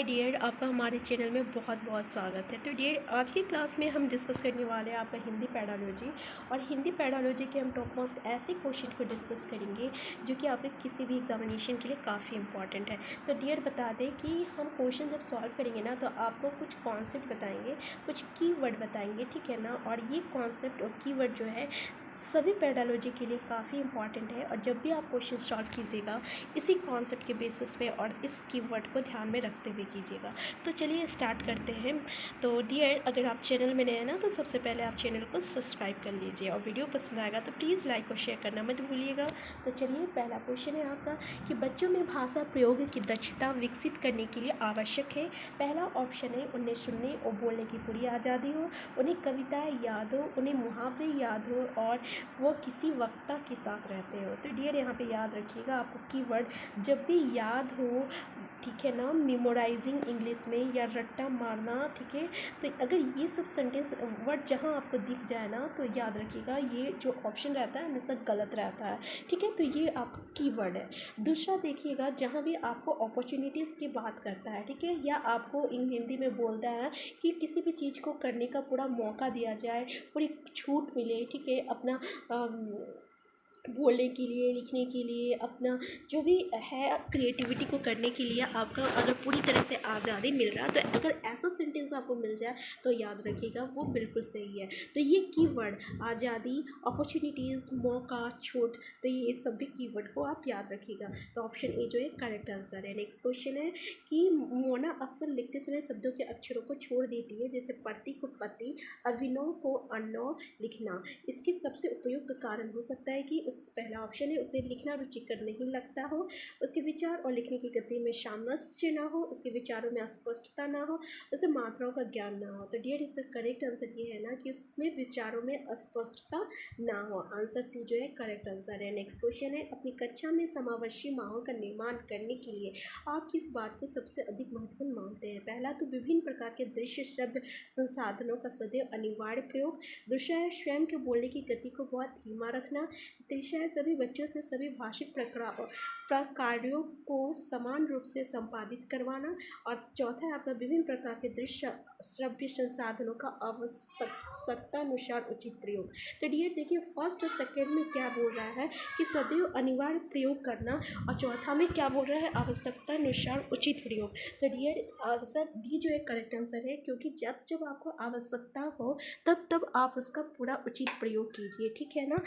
Hi dear, आपका हमारे channel में बहुत बहुत स्वागत है। तो डियर, आज की क्लास में हम डिस्कस करने वाले हैं आपका हिंदी पैडालॉजी। और हिंदी पैडालॉजी के हम टॉप मोस्ट ऐसे क्वेश्चन को डिस्कस करेंगे जो कि आपके किसी भी एग्जामिनेशन के लिए काफ़ी इंपॉर्टेंट है। तो डियर, बता दें कि हम क्वेश्चन जब सॉल्व करेंगे ना, तो आपको कुछ कॉन्सेप्ट बताएंगे, कुछ कीवर्ड बताएंगे, ठीक है ना। और ये कॉन्सेप्ट और कीवर्ड जो है सभी पैडालॉजी के लिए काफ़ी इंपॉर्टेंट है। और जब भी आप क्वेश्चन सॉल्व कीजिएगा, इसी कॉन्सेप्ट के बेसिस पे और इस कीवर्ड को ध्यान में रखते हुए कीजिएगा। तो चलिए स्टार्ट करते हैं। तो डियर, अगर आप चैनल में नए हैं ना, तो सबसे पहले आप चैनल को सब्सक्राइब कर लीजिए और वीडियो पसंद आएगा तो प्लीज़ लाइक और शेयर करना मत भूलिएगा। तो चलिए, पहला क्वेश्चन है आपका कि बच्चों में भाषा प्रयोग की दक्षता विकसित करने के लिए आवश्यक है। पहला ऑप्शन है उन्हें सुनने और बोलने की पूरी आज़ादी हो, उन्हें कविताएँ याद हो, उन्हें मुहावरे याद हो और वो किसी वक्ता के साथ रहते हो। तो डियर, यहाँ पे याद रखिएगा, आपको कीवर्ड जब भी याद हो, ठीक है ना, मेमोराइजिंग इंग्लिश में या रट्टा मारना, ठीक है। तो अगर ये सब सेंटेंस वर्ड जहाँ आपको दिख जाए ना, तो याद रखिएगा ये जो ऑप्शन रहता है हमेशा गलत रहता है, ठीक है। तो ये आपका कीवर्ड है। दूसरा देखिएगा, जहाँ भी आपको अपॉर्चुनिटीज़ की बात करता है, ठीक है, या आपको हिंदी में बोलता है कि किसी भी चीज़ को करने का पूरा मौका दिया जाए, पूरी छूट मिले, ठीक है, अपना बोलने के लिए, लिखने के लिए, अपना जो भी है क्रिएटिविटी को करने के लिए आपका अगर पूरी तरह से आज़ादी मिल रहा है, तो अगर ऐसा सेंटेंस आपको मिल जाए तो याद रखिएगा वो बिल्कुल सही है। तो ये कीवर्ड आज़ादी, अपॉर्चुनिटीज़, मौका, छूट, तो ये सभी कीवर्ड को आप याद रखिएगा। तो ऑप्शन ए जो है करेक्ट आंसर है। नेक्स्ट क्वेश्चन है कि मोना अक्सर लिखते समय शब्दों के अक्षरों को छोड़ देती है, जैसे पति को पति, अभिनव को अन्नव लिखना। इसके सबसे उपयुक्त कारण हो सकता है कि पहला ऑप्शन है उसे लिखना रुचिकर नहीं लगता हो, उसके विचार और लिखने की गति में सामंजस्य ना हो, उसके विचारों में अस्पष्टता ना हो, उसे मात्राओं का ज्ञान ना हो। तो डियर, इसका करेक्ट आंसर ये है ना कि उसमें विचारों में अस्पष्टता ना हो। आंसर सी जो है करेक्ट आंसर है। नेक्स्ट क्वेश्चन है अपनी कक्षा में समावेशी माहौल का निर्माण करने के लिए आप किस बात को सबसे अधिक महत्वपूर्ण मानते हैं। पहला तो विभिन्न प्रकार के दृश्य शब्द संसाधनों का सदैव अनिवार्य प्रयोग। दूसरा है स्वयं के बोलने की गति को बहुत धीमा रखना। तीसरा है सभी बच्चों से सभी भाषिक प्रकारों को समान रूप से संपादित करवाना। और चौथा है आपका विभिन्न प्रकार के दृश्य श्रव्य संसाधनों का आवश्यकतानुसार उचित प्रयोग। तो डियर देखिए, फर्स्ट और सेकेंड में क्या बोल रहा है कि सदैव अनिवार्य प्रयोग करना, और चौथा में क्या बोल रहा है आवश्यकतानुसार उचित प्रयोग। तो डियर, आंसर डी जो है करेक्ट आंसर है, क्योंकि जब जब आपको आवश्यकता हो तब तब आप उसका पूरा उचित प्रयोग कीजिए, ठीक है ना।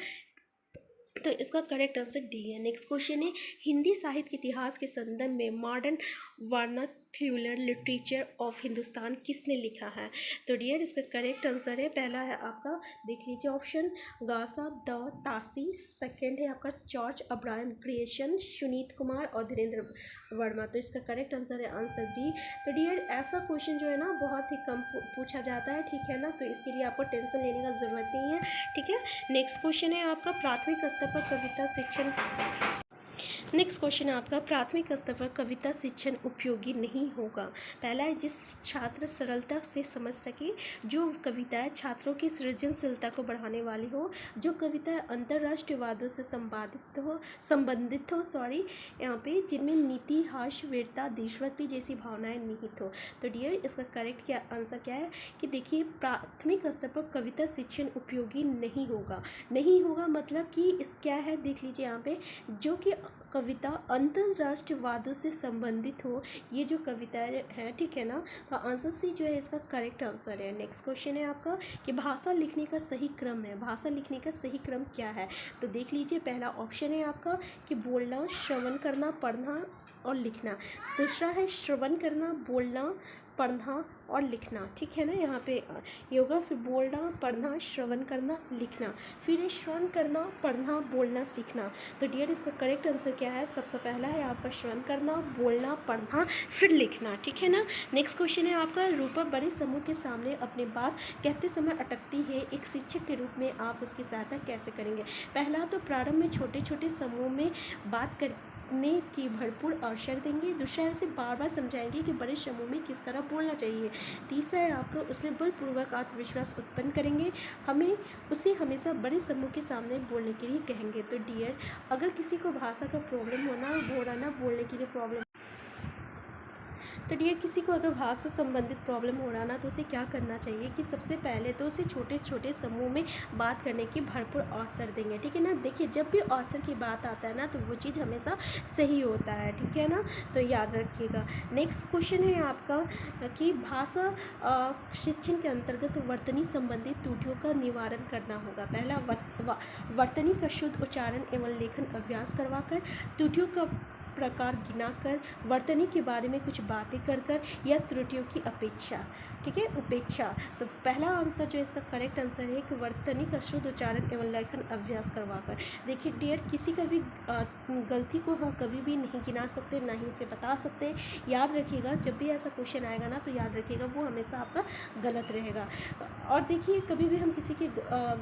तो इसका करेक्ट आंसर डी है। नेक्स्ट क्वेश्चन है हिंदी साहित्य के इतिहास के संदर्भ में modern vernacular literature of Hindustan किसने लिखा है। तो डियर, इसका करेक्ट आंसर है, पहला है आपका देख लीजिए ऑप्शन गासा द तासी, सेकंड है आपका George Abraham creation, Sunit Kumar और धीरेन्द्र वर्मा। तो इसका करेक्ट आंसर है आंसर बी। तो डियर, ऐसा क्वेश्चन जो है ना बहुत ही कम पूछा जाता है, ठीक है ना, तो इसके लिए आपको टेंशन लेने का ज़रूरत नहीं है, ठीक है। नेक्स्ट क्वेश्चन है आपका प्राथमिक स्तर पर कविता शिक्षण। नेक्स्ट क्वेश्चन है आपका प्राथमिक स्तर पर कविता शिक्षण उपयोगी नहीं होगा। पहला है जिस छात्र सरलता से समझ सके, जो कविताएं छात्रों की सृजनशीलता को बढ़ाने वाली हो, जो कविताएं अंतर्राष्ट्रीय वादों से संबंधित हो यहाँ पे जिनमें नीति, हास्य, वीरता, देशभक्ति जैसी भावनाएं निहित हो। तो डियर, इसका करेक्ट आंसर क्या है कि देखिए प्राथमिक स्तर पर कविता शिक्षण उपयोगी नहीं होगा मतलब कि इस क्या है देख लीजिए यहाँ पे, जो कि कविता अंतर्राष्ट्रीय वादों से संबंधित हो, ये जो कविताएं हैं, ठीक है ना। तो आंसर सी जो है इसका करेक्ट आंसर है। नेक्स्ट क्वेश्चन है आपका कि भाषा लिखने का सही क्रम क्या है। तो देख लीजिए, पहला ऑप्शन है आपका कि बोलना, श्रवण करना, पढ़ना और लिखना। दूसरा है श्रवण करना, बोलना, पढ़ना और लिखना, ठीक है ना। यहाँ पे योगा, फिर बोलना, पढ़ना, श्रवण करना, लिखना, फिर है श्रवण करना, पढ़ना, बोलना, सीखना। तो डियर, इसका करेक्ट आंसर क्या है, सबसे पहला है आपका श्रवण करना, बोलना, पढ़ना, फिर लिखना, ठीक है ना। नेक्स्ट क्वेश्चन है आपका रूपा बड़े समूह के सामने अपनी बात कहते समय अटकती है, एक शिक्षक के रूप में आप उसकी सहायता कैसे करेंगे। पहला तो प्रारंभ में छोटे छोटे समूह में बात करने की भरपूर अवसर देंगे। दूसरा है उसे बार बार समझाएंगे कि बड़े समूह में किस तरह बोलना चाहिए। तीसरा है आपको उसमें बलपूर्वक आत्मविश्वास उत्पन्न करेंगे, उसे हमेशा बड़े समूह के सामने बोलने के लिए कहेंगे। तो डियर, अगर किसी को भाषा का प्रॉब्लम हो रहा ना बोलने के लिए प्रॉब्लम, तो डियर किसी को अगर भाषा से संबंधित प्रॉब्लम हो रहा ना तो उसे क्या करना चाहिए कि सबसे पहले तो उसे छोटे छोटे समूह में बात करने की भरपूर अवसर देंगे, ठीक है ना। देखिए जब भी अवसर की बात आता है ना तो वो चीज़ हमेशा सही होता है, ठीक है ना, तो याद रखिएगा। नेक्स्ट क्वेश्चन है आपका कि भाषा शिक्षण के अंतर्गत वर्तनी संबंधित त्रुटियों का निवारण करना होगा। पहला वर्तनी का शुद्ध उच्चारण एवं लेखन अभ्यास करवाकर, त्रुटियों का प्रकार गिनाकर, वर्तनी के बारे में कुछ बातें कर या त्रुटियों की अपेक्षा, ठीक है, उपेक्षा। तो पहला आंसर जो इसका करेक्ट आंसर है कि वर्तनी का शुद्ध उच्चारण एवं लेखन अभ्यास करवाकर। देखिए डियर किसी का भी गलती को हम कभी भी नहीं गिना सकते, ना ही उसे बता सकते। याद रखिएगा जब भी ऐसा क्वेश्चन आएगा ना तो याद रखिएगा वो हमेशा आपका गलत रहेगा। और देखिए कभी भी हम किसी की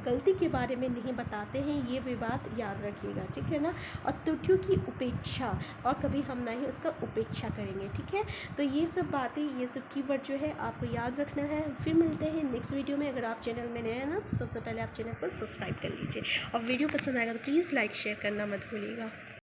गलती के बारे में नहीं बताते हैं, ये भी बात याद रखिएगा, ठीक है ना। और त्रुटियों की उपेक्षा, और कभी हम ना ही उसका उपेक्षा करेंगे, ठीक है। तो ये सब बातें, ये सब कीवर्ड जो है आपको याद रखना है। फिर मिलते हैं नेक्स्ट वीडियो में। अगर आप चैनल में नए हैं ना तो सबसे पहले आप चैनल को सब्सक्राइब कर लीजिए, और वीडियो पसंद आएगा तो प्लीज़ लाइक शेयर करना मत भूलिएगा।